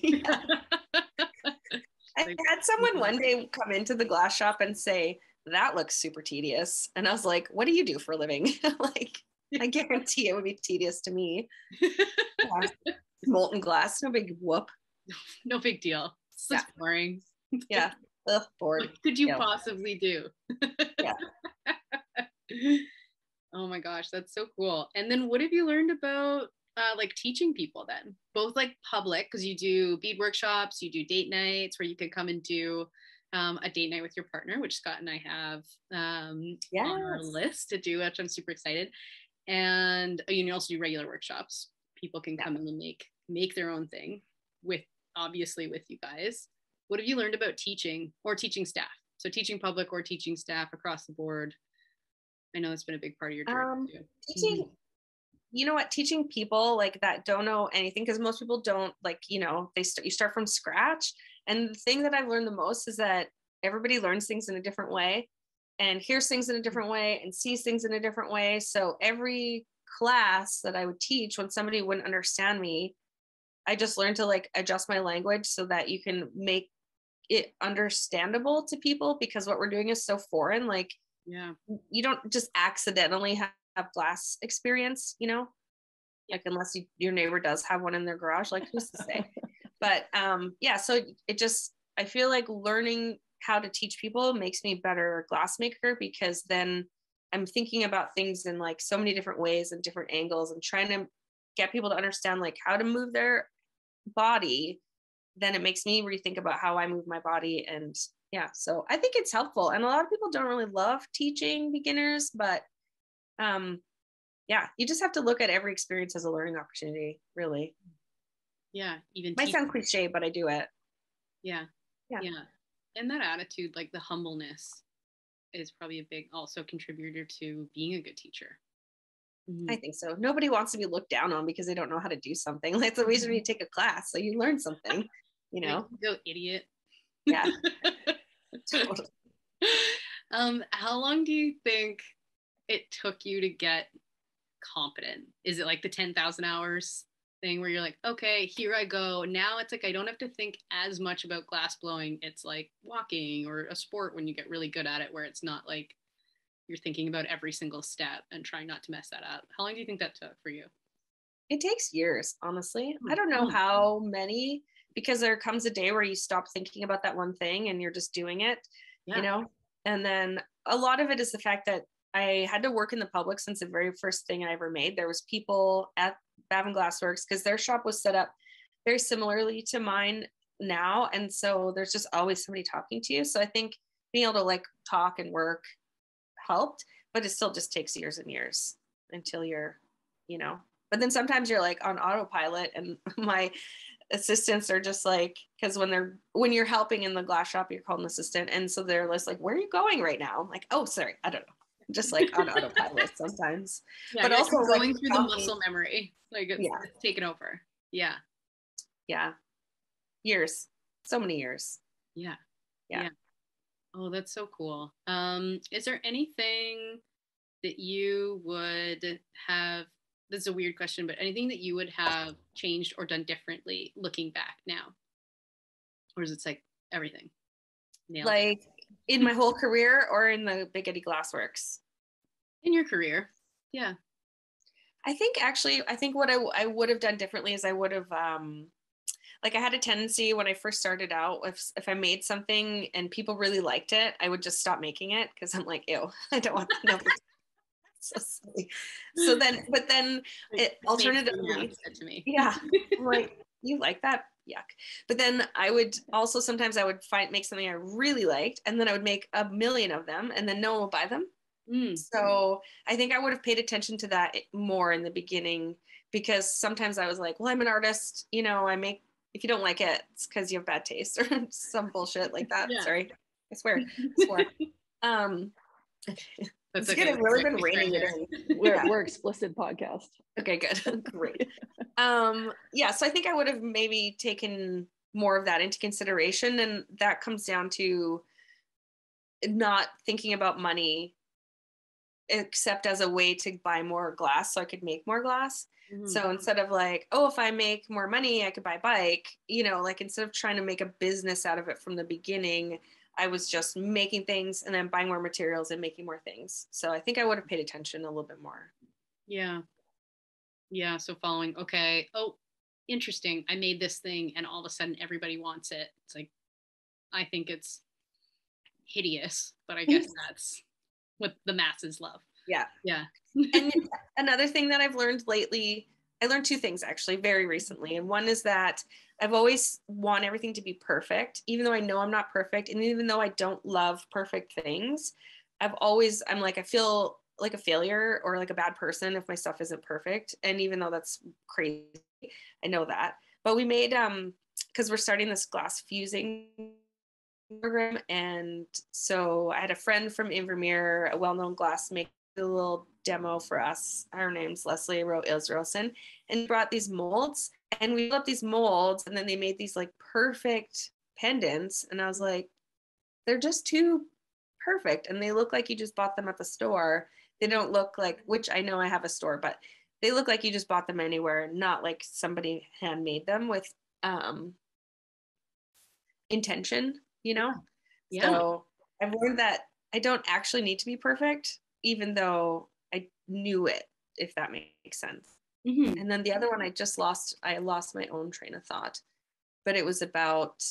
Yeah. I had someone one day come into the glass shop and say, that looks super tedious. And I was like, what do you do for a living? Like, I guarantee it would be tedious to me. Yeah. Molten glass, no big whoop. No big deal. It's just boring. Yeah. Ugh, bored. What could you possibly do? Yeah. Oh my gosh, that's so cool. And then what have you learned about like teaching people then? Both like public, because you do bead workshops, you do date nights where you could come and do a date night with your partner, which Scott and I have on our list to do, which I'm super excited. And you also do regular workshops. People can come in and make their own thing obviously with you guys. What have you learned about teaching or teaching staff? So teaching public or teaching staff across the board. I know it's been a big part of your journey too. Teaching, you know what, teaching people like that don't know anything, because most people don't, like, you know, you start from scratch. And the thing that I've learned the most is that everybody learns things in a different way and hears things in a different way and sees things in a different way. So every class that I would teach, when somebody wouldn't understand me, I just learned to like adjust my language so that you can make it understandable to people, because what we're doing is so foreign. Like, you don't just accidentally have glass experience, you know, like unless your neighbor does have one in their garage, like who's to say? But so it just, I feel like learning how to teach people makes me a better glassmaker, because then I'm thinking about things in like so many different ways and different angles and trying to get people to understand like how to move their body. Then it makes me rethink about how I move my body. And so I think it's helpful. And a lot of people don't really love teaching beginners, but you just have to look at every experience as a learning opportunity, really. Yeah. Even might sound cliche, but I do it. Yeah. And that attitude, like the humbleness, is probably a big also contributor to being a good teacher. I think so. Nobody wants to be looked down on because they don't know how to do something. Like, the reason you take a class, so you learn something, you know. Like, go idiot. Yeah. Totally. How long do you think it took you to get competent? Is it like the 10,000 hours thing where you're like, okay, here I go. Now it's like I don't have to think as much about glass blowing. It's like walking or a sport when you get really good at it, where it's not like you're thinking about every single step and trying not to mess that up. How long do you think that took for you? It takes years, honestly. I don't know how many, because there comes a day where you stop thinking about that one thing and you're just doing it, you know? And then a lot of it is the fact that I had to work in the public since the very first thing I ever made. There was people at Glass Works, because their shop was set up very similarly to mine now. And so there's just always somebody talking to you. So I think being able to like talk and work helped, but it still just takes years and years until you're, you know, but then sometimes you're like on autopilot, and my assistants are just like, because when you're helping in the glass shop, you're called an assistant. And so they're just like, where are you going right now? I'm like, oh, sorry, I don't know. I'm just like on autopilot sometimes. Yeah, but also going like, through the muscle memory, like it's taken over. Yeah. Years, so many years. Yeah. Oh, that's so cool. Is there anything that you would have, this is a weird question, but anything that you would have changed or done differently looking back now? Or is it like everything? Like in my whole career or in the Big Eddy Glass Works? In your career. Yeah. I think what I would have done differently is I would have, like, I had a tendency when I first started out, if I made something and people really liked it, I would just stop making it, because I'm like, ew, I don't want to know. So silly. So then, but then it alternatively said to me. Yeah. I'm like, you like that? Yuck. But then sometimes I would make something I really liked, and then I would make 1 million of them, and then no one will buy them. So I think I would have paid attention to that more in the beginning, because sometimes I was like, well, I'm an artist, you know, if you don't like it, it's because you have bad taste or some bullshit like that. Sorry, I swear. That's it's okay. It's really been raining it in. We're explicit podcast. Okay, good. Great. Yeah, so I think I would have maybe taken more of that into consideration, and that comes down to not thinking about money except as a way to buy more glass so I could make more glass. Mm-hmm. So instead of like, oh, if I make more money, I could buy a bike, you know, like instead of trying to make a business out of it from the beginning, I was just making things and then buying more materials and making more things. So I think I would have paid attention a little bit more. Yeah. Yeah. So following, okay, oh, interesting. I made this thing and all of a sudden everybody wants it. It's like, I think it's hideous, but I guess that's what the masses love. Yeah. Yeah. And another thing that I've learned lately, I learned two things actually very recently. And one is that I've always want everything to be perfect, even though I know I'm not perfect. And even though I don't love perfect things, I'm like, I feel like a failure or like a bad person if my stuff isn't perfect. And even though that's crazy, I know that. But we made, because we're starting this glass fusing program. And so I had a friend from Invermere, a well-known glassmaker, a little demo for us. Her name's Leslie Israelson, and brought these molds, and we built these molds, and then they made these like perfect pendants, and I was like, they're just too perfect, and they look like you just bought them at the store. They don't look like, which I know I have a store, but they look like you just bought them anywhere, not like somebody handmade them with intention, you know? Yeah. So I've learned that I don't actually need to be perfect, even though I knew it, if that makes sense. Mm-hmm. And then the other one, I lost my own train of thought, but it was about,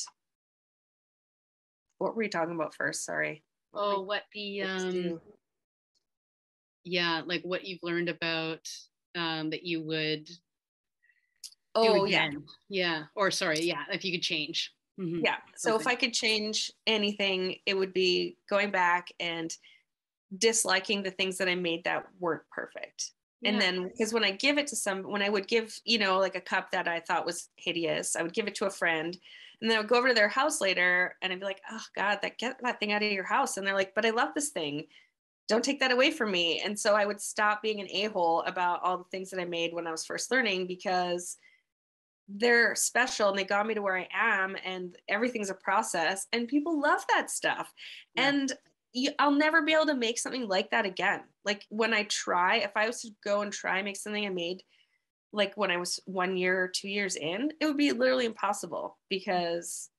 what were we talking about first? Sorry. What like what you've learned about that you would do again. Yeah. Or sorry, yeah, if you could change. Mm-hmm. Yeah. So if I could change anything, it would be going back and disliking the things that I made that weren't perfect. Yeah. And then, because when I give it to when I would give, you know, like a cup that I thought was hideous, I would give it to a friend, and then I would go over to their house later and I'd be like, oh God, get that thing out of your house. And they're like, but I love this thing. Don't take that away from me. And so I would stop being an a-hole about all the things that I made when I was first learning, because they're special and they got me to where I am, and everything's a process, and people love that stuff. Yeah. And I'll never be able to make something like that again. Like when I try, if I was to go and try and make something I made like when I was 1 year or 2 years in, it would be literally impossible, because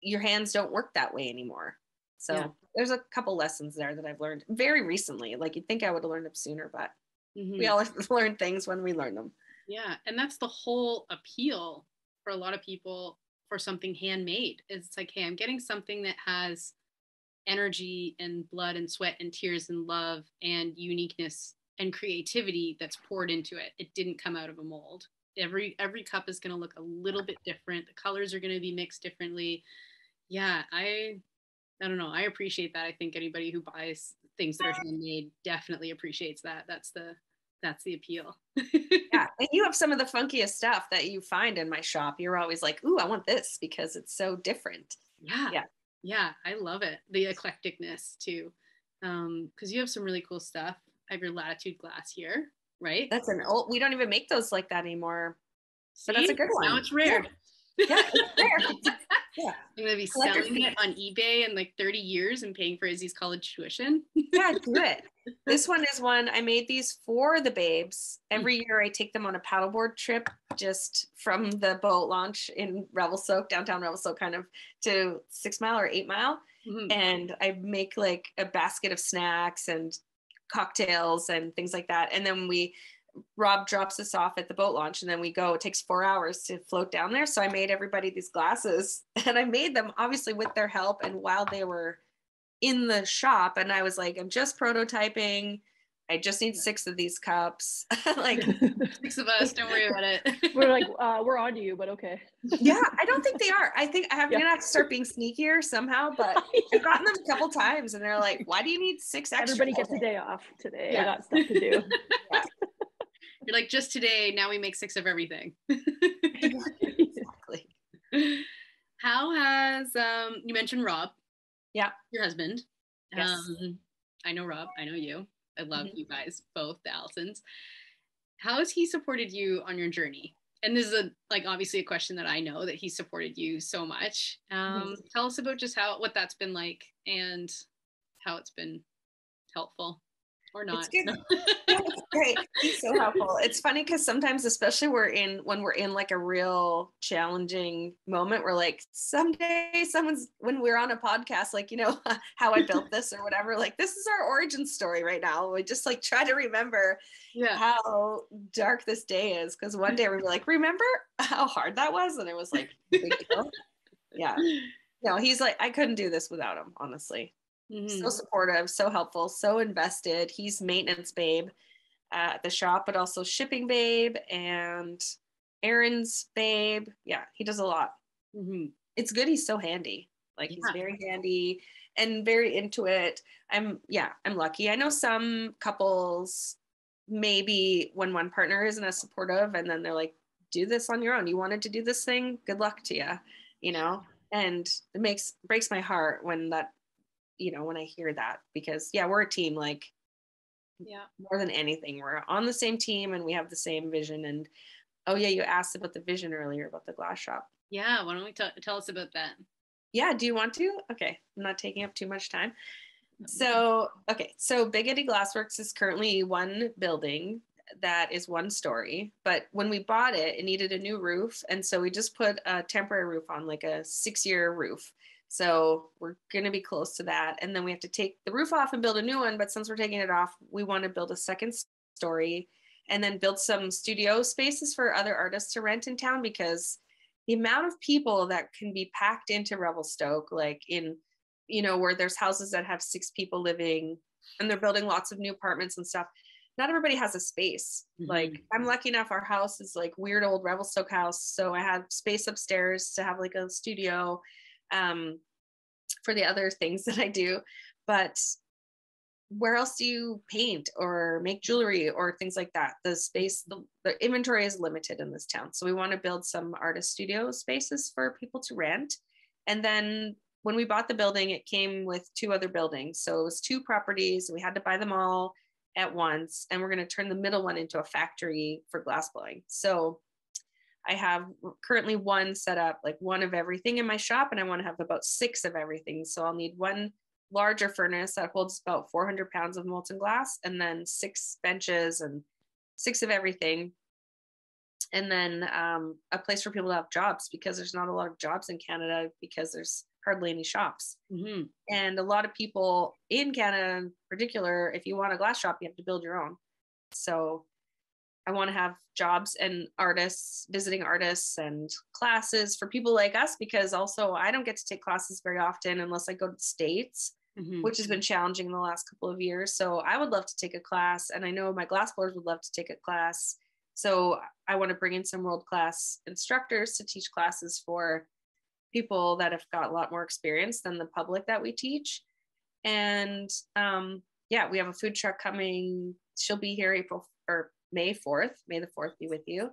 your hands don't work that way anymore. So yeah. There's a couple lessons there that I've learned very recently. Like you'd think I would have learned them sooner, but we all learn things when we learn them. Yeah. And that's the whole appeal for a lot of people for something handmade. It's like, hey, I'm getting something that has energy and blood and sweat and tears and love and uniqueness and creativity that's poured into it. It didn't come out of a mold. Every cup is going to look a little bit different. The colors are going to be mixed differently. Yeah, I don't know. I appreciate that. I think anybody who buys things that are handmade definitely appreciates that. That's the appeal. Yeah. And you have some of the funkiest stuff that you find in my shop. You're always like, ooh, I want this because it's so different. Yeah. Yeah. Yeah. I love it. The eclecticness too. Because you have some really cool stuff. I have your Latitude glass here, right? That's we don't even make those like that anymore. But that's a good one. Now it's rare. Yeah, it's rare. Yeah. I'm going to be selling it on eBay in like 30 years and paying for Izzy's college tuition. Yeah, do it. This one is one, I made these for the babes. Every year I take them on a paddleboard trip just from the boat launch in Revelstoke, downtown Revelstoke, kind of to 6 Mile or 8 Mile. Mm-hmm. And I make like a basket of snacks and cocktails and things like that. And then Rob drops us off at the boat launch, and then we go. It takes 4 hours to float down there. So I made everybody these glasses, and I made them obviously with their help and while they were in the shop. And I was like, I'm just prototyping. I just need 6 of these cups. Like 6 of us, don't worry about it. We're like, we're on to you, but okay. Yeah, I don't think they are. I think I'm gonna have to start being sneakier somehow, but I've gotten them a couple times and they're like, why do you need 6 extra? Everybody gets a day off today. Yeah. I got stuff to do. Yeah. You're like, just today, now we make 6 of everything. Exactly. How has, you mentioned Rob. Yeah. Your husband. Yes. I know Rob, I know you. I love you guys, both the Allisons. How has he supported you on your journey? And this is obviously a question that I know, that he supported you so much. Tell us about just what that's been like and how it's been helpful or not. It's good. Yeah, it's great. He's so helpful. It's funny because sometimes, especially when we're in like a real challenging moment, we're like, someday when we're on a podcast, like, you know, how I built this or whatever, like this is our origin story right now. We just like try to remember how dark this day is. Because one day we're like, remember how hard that was? And it was like a big deal. Yeah. No, he's like, I couldn't do this without him, honestly. So supportive, so helpful, so invested. He's maintenance babe at the shop, but also shipping babe and errands babe. Yeah, he does a lot. It's good. He's so handy. Like he's very handy and very into it. I'm lucky. I know some couples, maybe when one partner isn't as supportive and then they're like, do this on your own. You wanted to do this thing. Good luck to you, you know? And it breaks my heart when that, you know, when I hear that, because we're a team, like more than anything, we're on the same team and we have the same vision. And you asked about the vision earlier about the glass shop. Why don't we tell us about that? Do you want to? Okay, I'm not taking up too much time. So Big Eddy Glass Works is currently one building that is one story, but when we bought it needed a new roof, and so we just put a temporary roof on, like a 6-year roof. So we're going to be close to that. And then we have to take the roof off and build a new one. But since we're taking it off, we want to build a second story and then build some studio spaces for other artists to rent in town, because the amount of people that can be packed into Revelstoke, like in, you know, where there's houses that have 6 people living and they're building lots of new apartments and stuff. Not everybody has a space. Like I'm lucky enough, our house is like weird old Revelstoke house. So I have space upstairs to have like a studio for the other things that I do. But where else do you paint or make jewelry or things like that? The space, the inventory is limited in this town. So we want to build some artist studio spaces for people to rent. And then when we bought the building, it came with 2 other buildings. So it was 2 properties. We had to buy them all at once. And we're going to turn the middle one into a factory for glassblowing. So I have currently 1 set up, like 1 of everything in my shop, and I want to have about 6 of everything. So I'll need 1 larger furnace that holds about 400 pounds of molten glass, and then 6 benches and 6 of everything. And then a place for people to have jobs, because there's not a lot of jobs in Canada because there's hardly any shops. And a lot of people in Canada in particular, if you want a glass shop, you have to build your own. So I want to have jobs and artists, visiting artists and classes for people like us, because also I don't get to take classes very often unless I go to the States, which has been challenging in the last couple of years. So I would love to take a class, and I know my glassblowers would love to take a class. So I want to bring in some world-class instructors to teach classes for people that have got a lot more experience than the public that we teach. And we have a food truck coming. She'll be here May 4th. May the 4th be with you.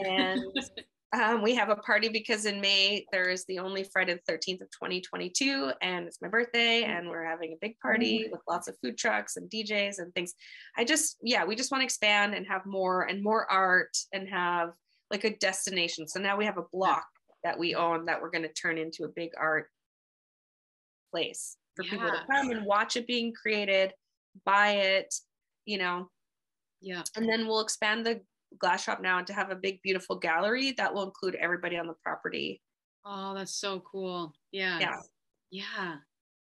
And we have a party because in May there is the only Friday the 13th of 2022, and it's my birthday, and we're having a big party with lots of food trucks and DJs and things. We just want to expand and have more and more art and have like a destination. So now we have a block that we own that we're going to turn into a big art place for people to come and watch it being created, buy it, you know. And then we'll expand the glass shop now to have a big, beautiful gallery that will include everybody on the property. Oh, that's so cool. Wow,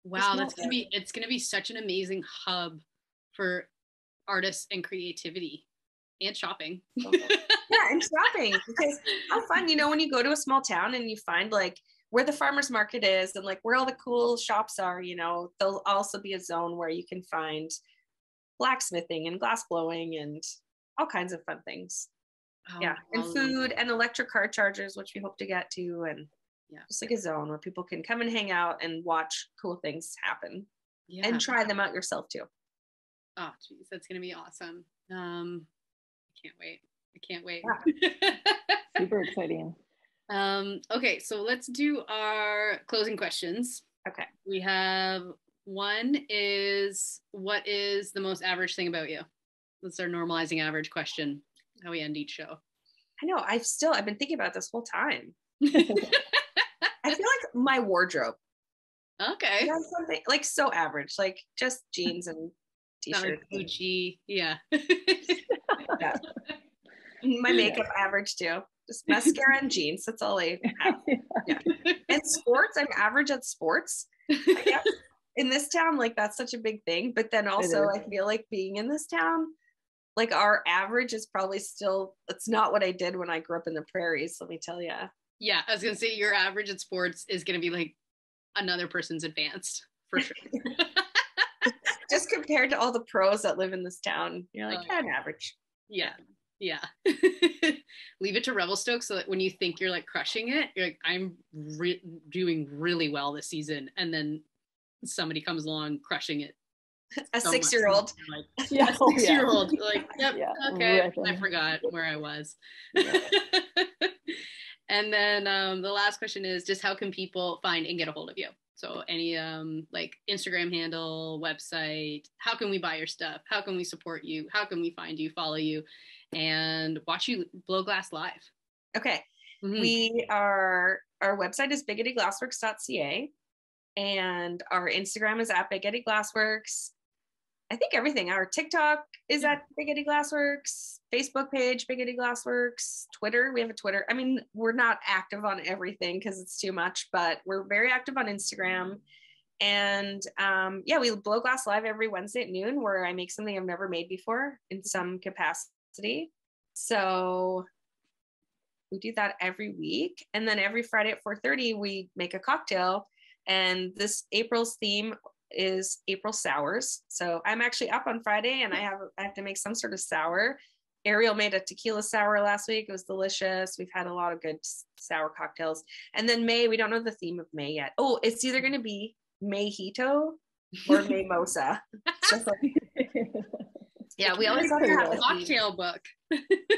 it's gonna be such an amazing hub for artists and creativity and shopping. And shopping, because how fun, you know, when you go to a small town and you find like where the farmers market is and like where all the cool shops are, you know, there'll also be a zone where you can find blacksmithing and glass blowing and all kinds of fun things. And food and electric car chargers, which we hope to get to, and just like a zone where people can come and hang out and watch cool things happen and try them out yourself too. Oh geez, that's gonna be awesome. I can't wait. Super exciting. Okay, so let's do our closing questions. Okay. We have One is, what is the most average thing about you? That's our normalizing average question, how we end each show. I know, I've been thinking about this whole time. I feel like my wardrobe. Okay. You know, something like so average, like just jeans and t-shirts. Gucci, yeah. Yeah. My makeup average too. Just mascara and jeans. That's all I have. Yeah. And sports, I'm average at sports. I guess in this town, like that's such a big thing. But then also I feel like being in this town, like our average is probably still, it's not what I did when I grew up in the prairies, let me tell you. Yeah, I was gonna say your average at sports is gonna be like another person's advanced for sure. Just compared to all the pros that live in this town, you're like, I'm average. Yeah. Leave it to Revelstoke so that when you think you're like crushing it, you're like, I'm doing really well this season, and then somebody comes along crushing it. A 6-year-old. Like, a 6-year-old. Like, yep, okay, I forgot where I was. And then the last question is just how can people find and get a hold of you? So any like Instagram handle, website, how can we buy your stuff? How can we support you? How can we find you, follow you, and watch you blow glass live? Okay. Our website is bigeddyglassworks.ca, and our Instagram is at Big Eddy Glass Works. I think everything. Our TikTok is at Big Eddy Glass Works, Facebook page, Big Eddy Glass Works, Twitter. We have a Twitter. I mean, we're not active on everything because it's too much, but we're very active on Instagram. And we blow glass live every Wednesday at noon, where I make something I've never made before in some capacity. So we do that every week. And then every Friday at 4:30, we make a cocktail. And this April's theme is April sours. So I'm actually up on Friday and I have to make some sort of sour. Ariel made a tequila sour last week. It was delicious. We've had a lot of good sour cocktails. And then May, we don't know the theme of May yet. Oh, it's either going to be Mayhito or Maymosa. Yeah, we always have to have a cocktail book.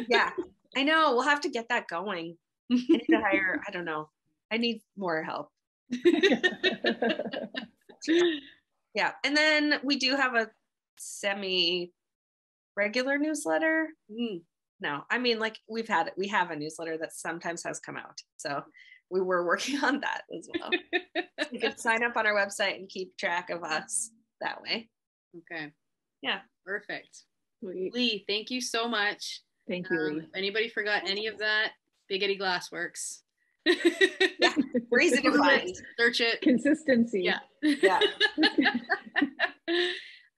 Yeah, I know. We'll have to get that going. I need to hire, I don't know. I need more help. Yeah. And then we do have a semi-regular newsletter. No, I mean, like we have a newsletter that sometimes has come out. So we were working on that as well. So you can sign up on our website and keep track of us that way. Okay. Yeah. Perfect. Sweet. Lee, thank you so much. Thank you, Lee. If anybody forgot any of that, Big Eddy Glass Works. Yeah, we're easy to find. Search it. Consistency. Yeah.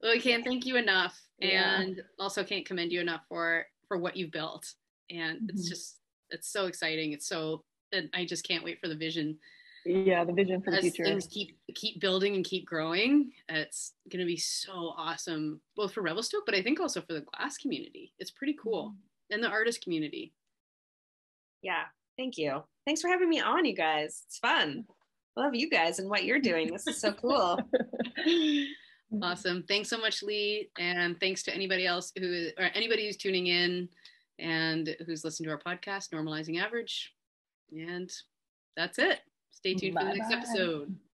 Well, we can't thank you enough, and also can't commend you enough for what you've built. And it's so exciting. And I just can't wait for the vision. Yeah, the vision for the future. Things keep building and keep growing. It's going to be so awesome, both for Revelstoke, but I think also for the glass community. It's pretty cool, and the artist community. Yeah, thank you. Thanks for having me on, you guys. It's fun. I love you guys and what you're doing. This is so cool. Awesome. Thanks so much, Lee. And thanks to anybody else anybody who's tuning in and who's listened to our podcast, Normalizing Average. And that's it. Stay tuned for the next episode.